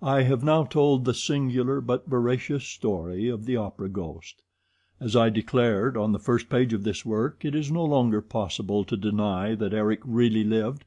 I have now told the singular but veracious story of the Opera Ghost. As I declared on the first page of this work, it is no longer possible to deny that Eric really lived.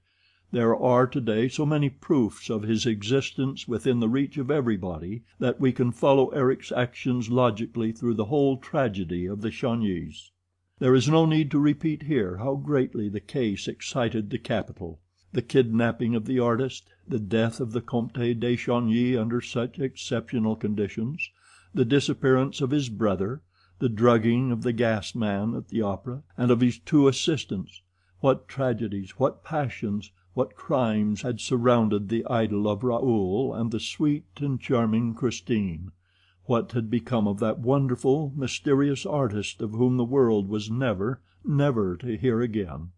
There are today so many proofs of his existence within the reach of everybody that we can follow Eric's actions logically through the whole tragedy of the Chagny's. There is no need to repeat here how greatly the case excited the capital. The kidnapping of the artist, the death of the Comte de Chagny under such exceptional conditions, the disappearance of his brother, the drugging of the gas man at the opera, and of his two assistants. What tragedies, what passions, what crimes had surrounded the idol of Raoul and the sweet and charming Christine! What had become of that wonderful, mysterious artist of whom the world was never, never to hear again?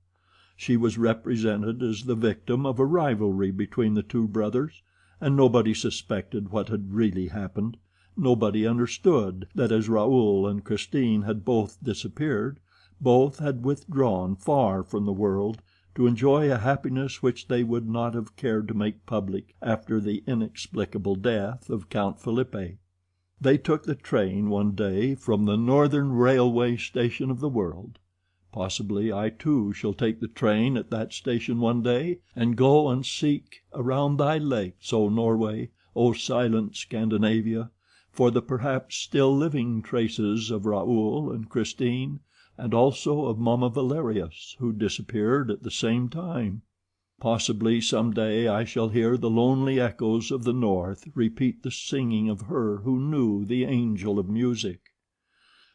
She was represented as the victim of a rivalry between the two brothers, and nobody suspected what had really happened. Nobody understood that as Raoul and Christine had both disappeared, both had withdrawn far from the world to enjoy a happiness which they would not have cared to make public after the inexplicable death of Count Philippe. They took the train one day from the northern railway station of the world. Possibly I too shall take the train at that station one day, and go and seek around thy lakes, O Norway, O silent Scandinavia, for the perhaps still living traces of Raoul and Christine, and also of Mamma Valerius, who disappeared at the same time. Possibly some day I shall hear the lonely echoes of the north repeat the singing of her who knew the angel of music.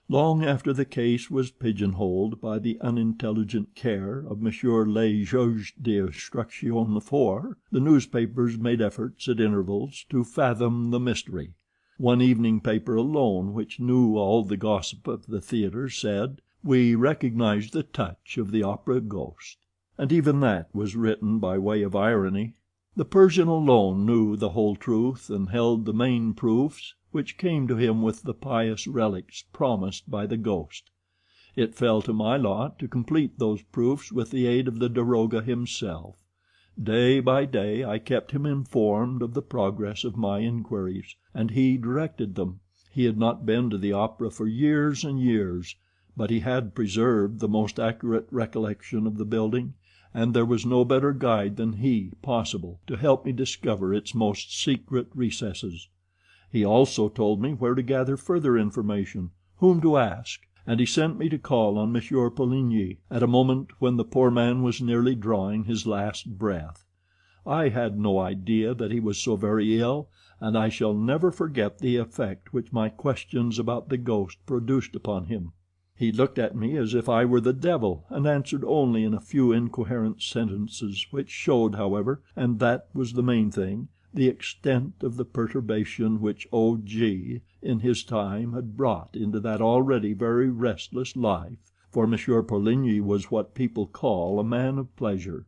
Long after the case was pigeonholed by the unintelligent care of Monsieur le Juge d'Instruction 4, the newspapers made efforts at intervals to fathom the mystery. One evening paper alone, which knew all the gossip of the theater, said, "We recognize the touch of the opera ghost." And even that was written by way of irony. The Persian alone knew the whole truth and held the main proofs which came to him with the pious relics promised by the ghost. It fell to my lot to complete those proofs with the aid of the daroga himself. Day by day I kept him informed of the progress of my inquiries, and he directed them. He had not been to the opera for years and years, but he had preserved the most accurate recollection of the building, and there was no better guide than he possible to help me discover its most secret recesses. He also told me where to gather further information, whom to ask, and he sent me to call on Monsieur Poligny at a moment when the poor man was nearly drawing his last breath. I had no idea that he was so very ill, and I shall never forget the effect which my questions about the ghost produced upon him. He looked at me as if I were the devil, and answered only in a few incoherent sentences, which showed, however, and that was the main thing, the extent of the perturbation which O.G. in his time had brought into that already very restless life, for Monsieur Poligny was what people call a man of pleasure.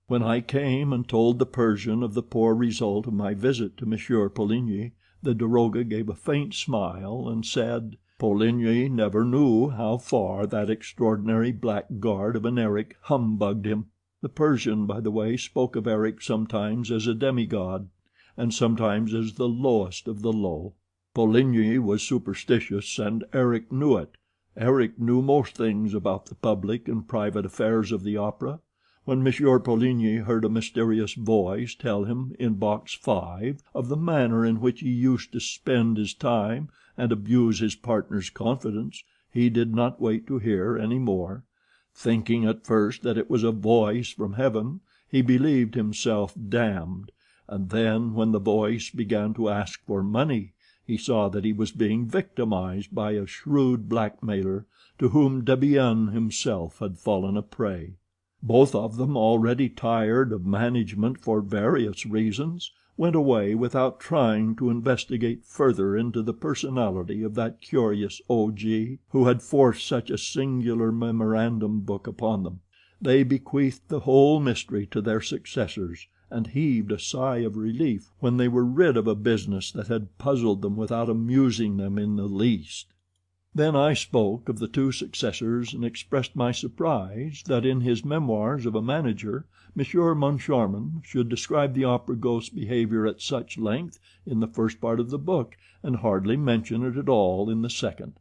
When I came and told the Persian of the poor result of my visit to Monsieur Poligny, the daroga gave a faint smile and said, "Poligny never knew how far that extraordinary blackguard of an Eric humbugged him." The Persian, by the way, spoke of Eric sometimes as a demigod, and sometimes as the lowest of the low. Poligny was superstitious, and Eric knew it. Eric knew most things about the public and private affairs of the opera. When Monsieur Poligny heard a mysterious voice tell him in box 5 of the manner in which he used to spend his time and abuse his partner's confidence, he did not wait to hear any more. Thinking at first that it was a voice from heaven, he believed himself damned, and then when the voice began to ask for money, he saw that he was being victimized by a shrewd blackmailer to whom Debienne himself had fallen a prey. Both of them, already tired of management for various reasons, went away without trying to investigate further into the personality of that curious O.G. who had forced such a singular memorandum book upon them. They bequeathed the whole mystery to their successors, and heaved a sigh of relief when they were rid of a business that had puzzled them without amusing them in the least. Then I spoke of the two successors, and expressed my surprise that in his Memoirs of a Manager Monsieur Moncharmin should describe the Opera ghost's behavior at such length in the first part of the book, and hardly mention it at all in the second.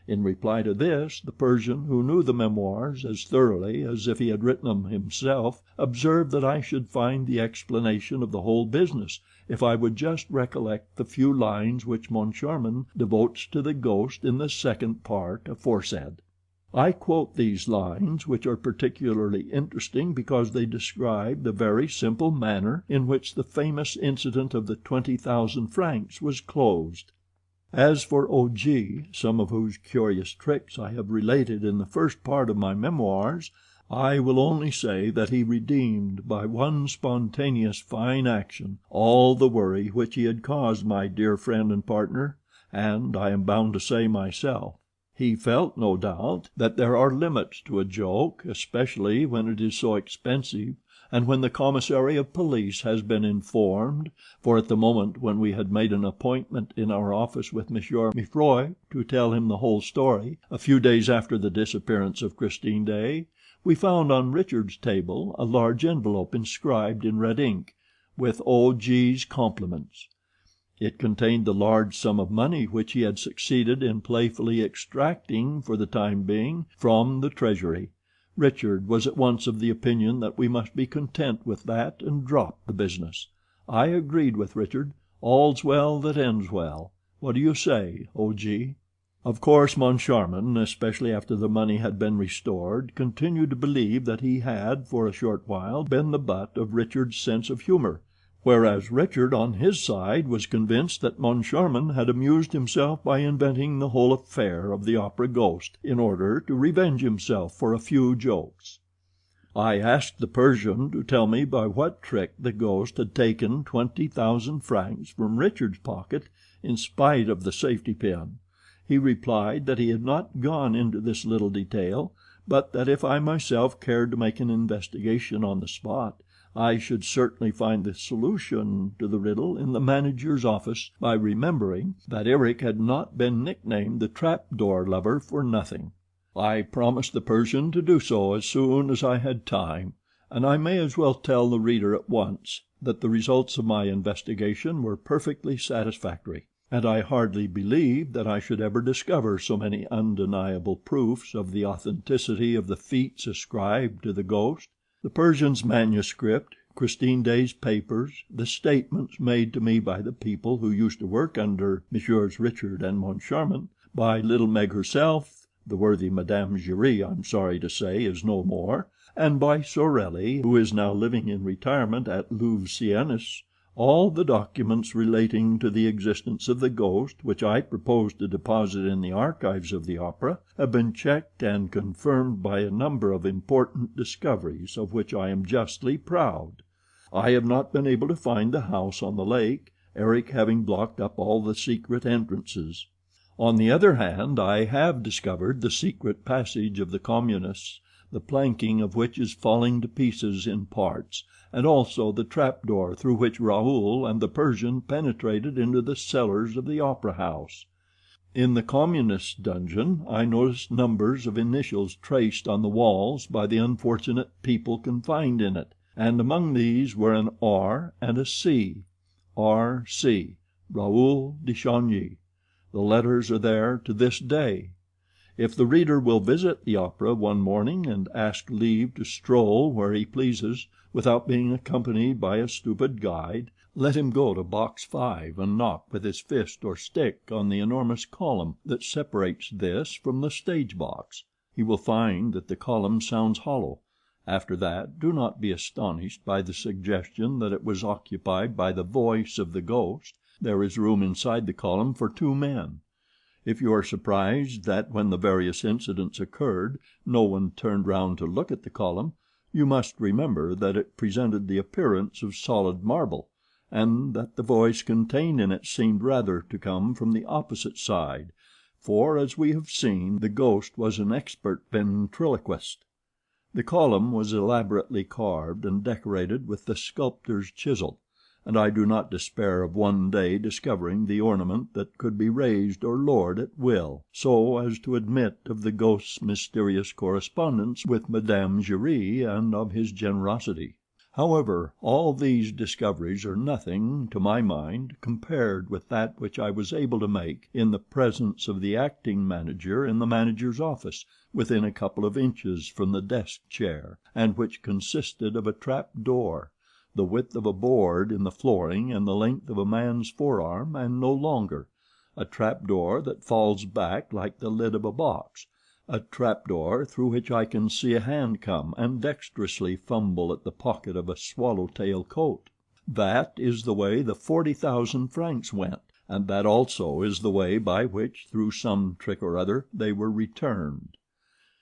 In reply to this, the Persian, who knew the Memoirs as thoroughly as if he had written them himself, observed that I should find the explanation of the whole business if I would just recollect the few lines which Moncharmin devotes to the ghost in the second part aforesaid. I quote these lines, which are particularly interesting because they describe the very simple manner in which the famous incident of the 20,000 francs was closed. As for O.G., some of whose curious tricks I have related in the first part of my Memoirs, I will only say that he redeemed by one spontaneous fine action all the worry which he had caused my dear friend and partner, and, I am bound to say, myself. He felt, no doubt, that there are limits to a joke, especially when it is so expensive, and when the commissary of police has been informed, for at the moment when we had made an appointment in our office with Monsieur Mifroid to tell him the whole story, a few days after the disappearance of Christine Daae, we found on Richard's table a large envelope inscribed in red ink, with O.G.'s compliments. It contained the large sum of money which he had succeeded in playfully extracting, for the time being, from the treasury. Richard was at once of the opinion that we must be content with that and drop the business. I agreed with Richard. All's well that ends well. What do you say, O.G.? Of course Moncharmin, especially after the money had been restored, continued to believe that he had, for a short while, been the butt of Richard's sense of humor, whereas Richard, on his side, was convinced that Moncharmin had amused himself by inventing the whole affair of the Opera ghost in order to revenge himself for a few jokes. I asked the Persian to tell me by what trick the ghost had taken 20,000 francs from Richard's pocket in spite of the safety pin. He replied that he had not gone into this little detail, but that if I myself cared to make an investigation on the spot, I should certainly find the solution to the riddle in the manager's office by remembering that Eric had not been nicknamed the trapdoor lover for nothing. I promised the Persian to do so as soon as I had time, and I may as well tell the reader at once that the results of my investigation were perfectly satisfactory, and I hardly believed that I should ever discover so many undeniable proofs of the authenticity of the feats ascribed to the ghost. The Persian's manuscript, Christine Daae's papers, the statements made to me by the people who used to work under Messieurs Richard and Moncharmin, by little Meg herself, the worthy Madame Giry, I'm sorry to say, is no more, and by Sorelli, who is now living in retirement at Louveciennes, all the documents relating to the existence of the ghost, which I propose to deposit in the archives of the opera, have been checked and confirmed by a number of important discoveries of which I am justly proud. I have not been able to find the house on the lake, Eric having blocked up all the secret entrances. On the other hand, I have discovered the secret passage of the communists, the planking of which is falling to pieces in parts, and also the trapdoor through which Raoul and the Persian penetrated into the cellars of the opera house. In the communists' dungeon I noticed numbers of initials traced on the walls by the unfortunate people confined in it, and among these were an R and a C. R.C. Raoul de Chagny. The letters are there to this day. If the reader will visit the opera one morning and ask leave to stroll where he pleases without being accompanied by a stupid guide, let him go to box 5 and knock with his fist or stick on the enormous column that separates this from the stage box. He will find that the column sounds hollow. After that, do not be astonished by the suggestion that it was occupied by the voice of the ghost. There is room inside the column for 2 men. If you are surprised that when the various incidents occurred no one turned round to look at the column, you must remember that it presented the appearance of solid marble, and that the voice contained in it seemed rather to come from the opposite side, for, as we have seen, the ghost was an expert ventriloquist. The column was elaborately carved and decorated with the sculptor's chisel, and I do not despair of one day discovering the ornament that could be raised or lowered at will, so as to admit of the ghost's mysterious correspondence with Madame Giry and of his generosity. However, all these discoveries are nothing, to my mind, compared with that which I was able to make in the presence of the acting manager in the manager's office, within a couple of inches from the desk chair, and which consisted of a trap door, the width of a board in the flooring and the length of a man's forearm and no longer, a trap door that falls back like the lid of a box, a trap door through which I can see a hand come and dexterously fumble at the pocket of a swallow tail coat. That is the way the 40,000 francs went, and that also is the way by which, through some trick or other, they were returned.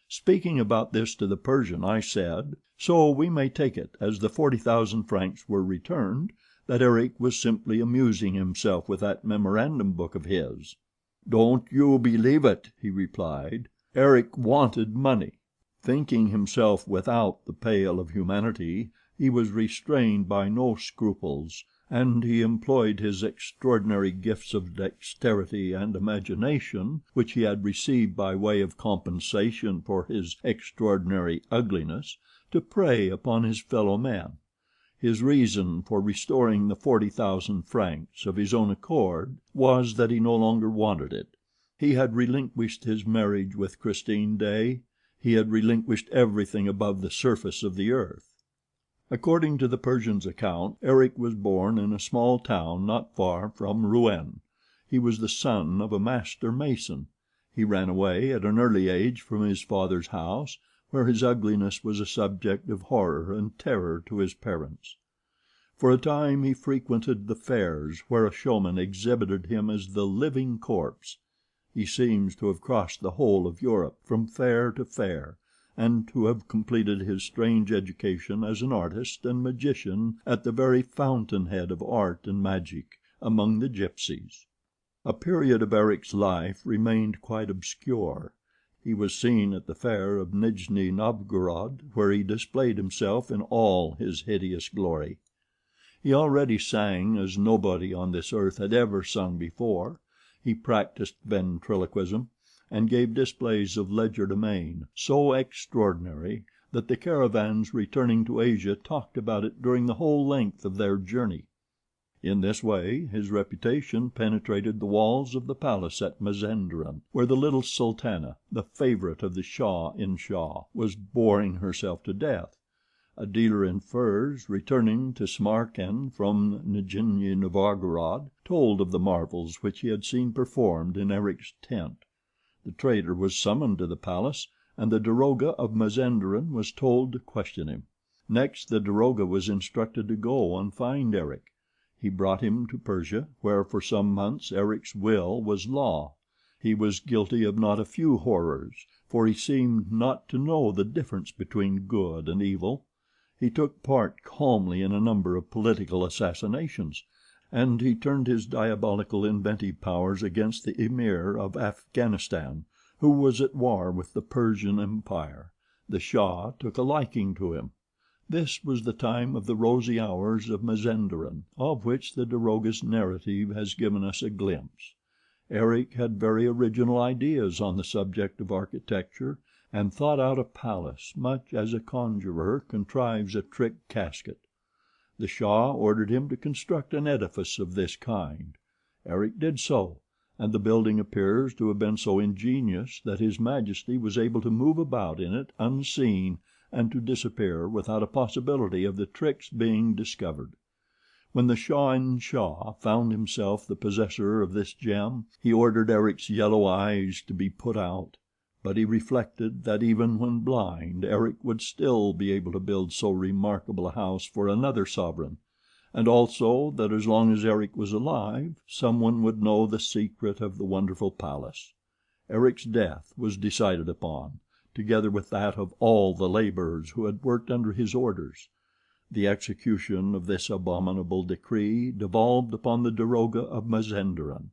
Speaking about this to the Persian, I said, "So we may take it, as the 40,000 francs were returned, that Eric was simply amusing himself with that memorandum book of his." "Don't you believe it," he replied. "Eric wanted money." Thinking himself without the pale of humanity, he was restrained by no scruples, and he employed his extraordinary gifts of dexterity and imagination, which he had received by way of compensation for his extraordinary ugliness, to prey upon his fellow men. His reason for restoring the 40,000 francs of his own accord was that he no longer wanted it. He had relinquished his marriage with Christine Daae. He had relinquished everything above the surface of the earth. According to the Persian's account, Eric was born in a small town not far from Rouen. He was the son of a master mason. He ran away at an early age from his father's house, where his ugliness was a subject of horror and terror to his parents. For a time he frequented the fairs, where a showman exhibited him as the living corpse. He seems to have crossed the whole of Europe from fair to fair, and to have completed his strange education as an artist and magician at the very fountainhead of art and magic, among the gipsies. A period of Eric's life remained quite obscure. He was seen at the fair of Nijni Novgorod, where he displayed himself in all his hideous glory. He already sang as nobody on this earth had ever sung before. He practiced ventriloquism, and gave displays of legerdemain so extraordinary that the caravans returning to Asia talked about it during the whole length of their journey. In this way his reputation penetrated the walls of the palace at Mazenderan, where the little sultana, the favorite of the Shah in Shah, was boring herself to death. A dealer in furs, returning to Samarkand from Nijni Novgorod, told of the marvels which he had seen performed in Eric's tent. The trader was summoned to the palace, and the daroga of Mazenderan was told to question him. Next the daroga was instructed to go and find Eric. He brought him to Persia, where for some months Eric's will was law. He was guilty of not a few horrors, for he seemed not to know the difference between good and evil. He took part calmly in a number of political assassinations, and he turned his diabolical inventive powers against the Emir of Afghanistan, who was at war with the Persian Empire. The Shah took a liking to him. This was the time of the rosy hours of Mazenderan, of which the daroga's narrative has given us a glimpse. Eric had very original ideas on the subject of architecture, and thought out a palace much as a conjurer contrives a trick casket. The Shah ordered him to construct an edifice of this kind. Eric did so, and the building appears to have been so ingenious that his Majesty was able to move about in it unseen and to disappear without a possibility of the trick's being discovered. When the Shah found himself the possessor of this gem, he ordered Eric's yellow eyes to be put out. But he reflected that even when blind Eric would still be able to build so remarkable a house for another sovereign, and also that as long as Eric was alive someone would know the secret of the wonderful palace. Eric's death was decided upon, together with that of all the laborers who had worked under his orders. The execution of this abominable decree devolved upon the daroga of Mazenderan.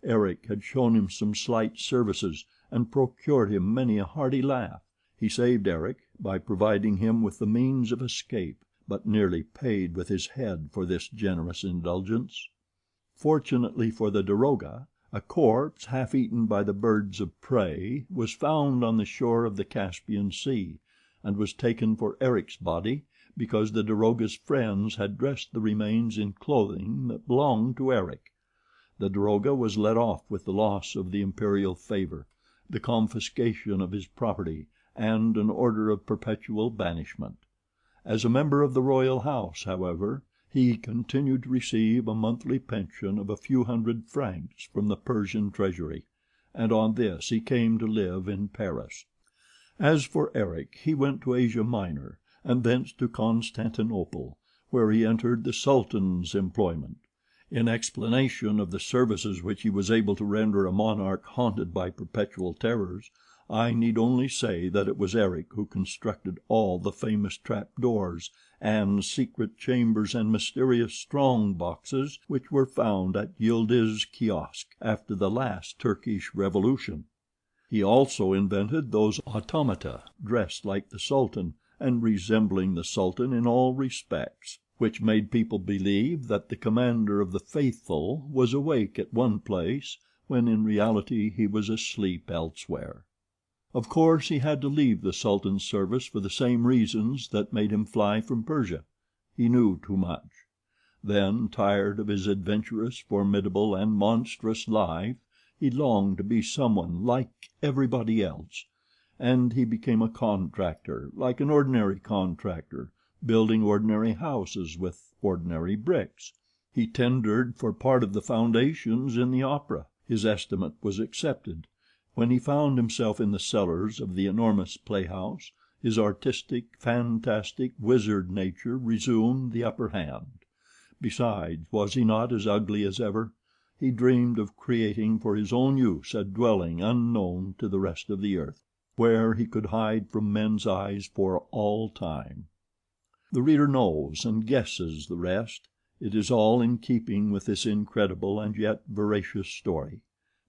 Eric had shown him some slight services and procured him many a hearty laugh. He saved Eric by providing him with the means of escape, but nearly paid with his head for this generous indulgence. Fortunately for the daroga, a corpse, half eaten by the birds of prey, was found on the shore of the Caspian Sea, and was taken for Eric's body, because the daroga's friends had dressed the remains in clothing that belonged to Eric. The daroga was let off with the loss of the imperial favor, the confiscation of his property, and an order of perpetual banishment. As a member of the royal house, however, he continued to receive a monthly pension of a few hundred francs from the Persian treasury, and on this he came to live in Paris. As for Eric, he went to Asia Minor, and thence to Constantinople, where he entered the Sultan's employment. In explanation of the services which he was able to render a monarch haunted by perpetual terrors, I need only say that it was Eric who constructed all the famous trap-doors and secret chambers and mysterious strong boxes which were found at Yildiz Kiosk after the last Turkish revolution. He also invented those automata, dressed like the Sultan and resembling the Sultan in all respects, which made people believe that the commander of the faithful was awake at one place when in reality he was asleep elsewhere. Of course he had to leave the Sultan's service for the same reasons that made him fly from Persia. He knew too much. Then, tired of his adventurous, formidable, and monstrous life, he longed to be someone like everybody else, and he became a contractor, like an ordinary contractor, building ordinary houses with ordinary bricks. He tendered for part of the foundations in the opera. His estimate was accepted. When he found himself in the cellars of the enormous playhouse, his artistic, fantastic, wizard nature resumed the upper hand. Besides, was he not as ugly as ever? He dreamed of creating for his own use a dwelling unknown to the rest of the earth, where he could hide from men's eyes for all time. The reader knows and guesses the rest. It is all in keeping with this incredible and yet veracious story.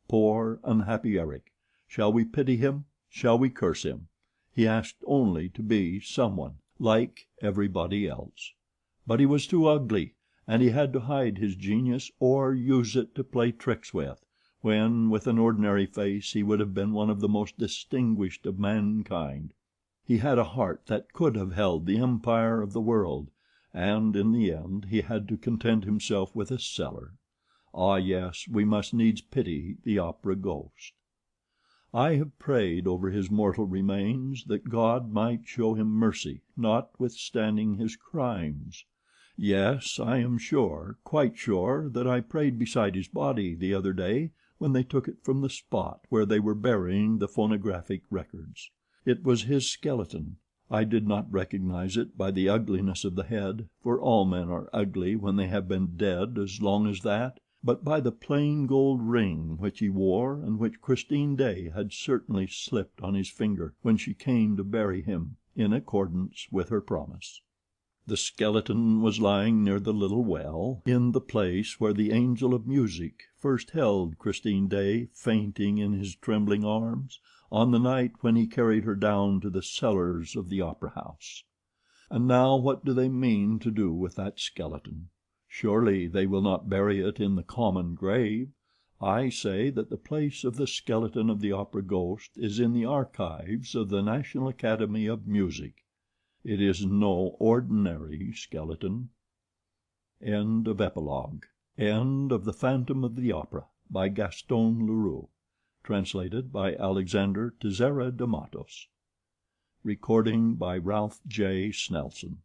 Poor, unhappy Eric! Shall we pity him? Shall we curse him? He asked only to be someone, like everybody else. But he was too ugly, and he had to hide his genius or use it to play tricks with, when, with an ordinary face, he would have been one of the most distinguished of mankind. He had a heart that could have held the empire of the world, and in the end he had to content himself with a cellar. Ah, yes, we must needs pity the opera ghost. I have prayed over his mortal remains that God might show him mercy, notwithstanding his crimes. Yes, I am sure, quite sure, that I prayed beside his body the other day when they took it from the spot where they were burying the phonographic records. It was his skeleton. I did not recognize it by the ugliness of the head, for all men are ugly when they have been dead as long as that, but by the plain gold ring which he wore, and which Christine Daae had certainly slipped on his finger when she came to bury him in accordance with her promise. The skeleton was lying near the little well, in the place where the angel of music first held Christine Daae fainting in his trembling arms, on the night when he carried her down to the cellars of the opera house. And now what do they mean to do with that skeleton? Surely they will not bury it in the common grave. I say that the place of the skeleton of the opera ghost is in the archives of the National Academy of Music. It is no ordinary skeleton. End of epilogue. End of The Phantom of the Opera, by Gaston Leroux. Translated by Alexander Teixeira de Matos. Recording by Ralph J. Snelson.